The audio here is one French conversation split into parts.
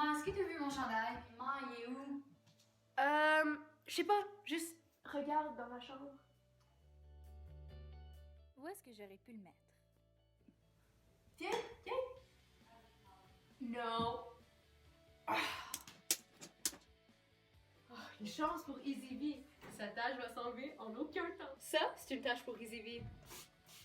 Maman, est-ce que t'as vu mon chandail? Maman, il est où? Je sais pas, juste regarde dans ma chambre. Où est-ce que j'aurais pu le mettre? Tiens. Non. Une chance pour Easy V. Sa tâche va s'enlever en aucun temps. Ça, c'est une tâche pour Easy V.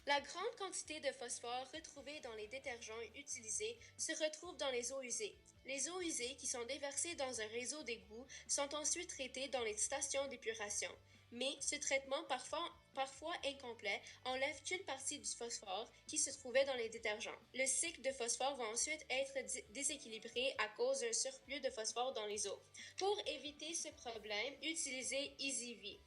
La grande quantité de phosphore retrouvée dans les détergents utilisés se retrouve dans les eaux usées. Les eaux usées qui sont déversées dans un réseau d'égouts sont ensuite traitées dans les stations d'épuration. Mais ce traitement, parfois incomplet, enlève une partie du phosphore qui se trouvait dans les détergents. Le cycle de phosphore va ensuite être déséquilibré à cause d'un surplus de phosphore dans les eaux. Pour éviter ce problème, utilisez EasyV.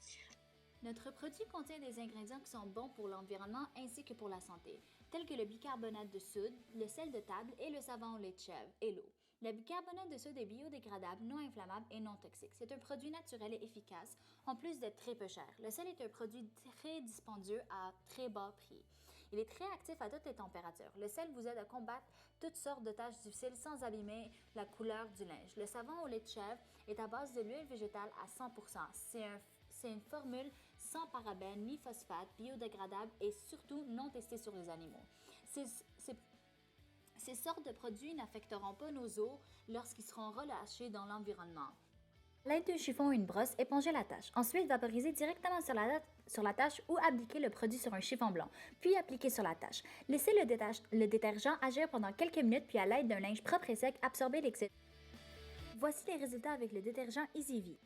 Notre produit contient des ingrédients qui sont bons pour l'environnement ainsi que pour la santé, tels que le bicarbonate de soude, le sel de table et le savon au lait de chèvre et l'eau. Le bicarbonate de soude est biodégradable, non inflammable et non toxique. C'est un produit naturel et efficace, en plus d'être très peu cher. Le sel est un produit très dispendieux à très bas prix. Il est très actif à toutes les températures. Le sel vous aide à combattre toutes sortes de tâches difficiles sans abîmer la couleur du linge. Le savon au lait de chèvre est à base de l'huile végétale à 100%. C'est une formule sans parabènes ni phosphates, biodégradable et surtout non testée sur les animaux. Ces sortes de produits n'affecteront pas nos os lorsqu'ils seront relâchés dans l'environnement. À l'aide d'un chiffon ou une brosse, épongez la tâche. Ensuite, vaporisez directement sur la tâche ou appliquez le produit sur un chiffon blanc, puis appliquez sur la tâche. Laissez le détergent agir pendant quelques minutes, puis à l'aide d'un linge propre et sec, absorbez l'excès. Voici les résultats avec le détergent EasyV.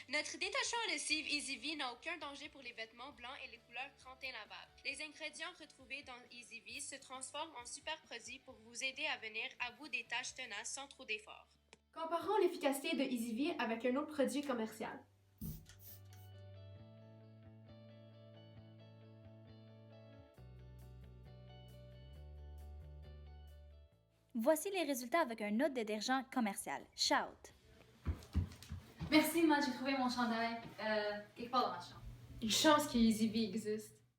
Notre détachant à lessive EasyV n'a aucun danger pour les vêtements blancs et les couleurs 31 lavables. Les ingrédients retrouvés dans EasyV se transforment en super produits pour vous aider à venir à bout des tâches tenaces sans trop d'efforts. Comparons l'efficacité de EasyV avec un autre produit commercial. Voici les résultats avec un autre détergent commercial, Shout. Merci, maman, j'ai trouvé mon chandail quelque part dans ma chambre. Une chance que EasyV existe.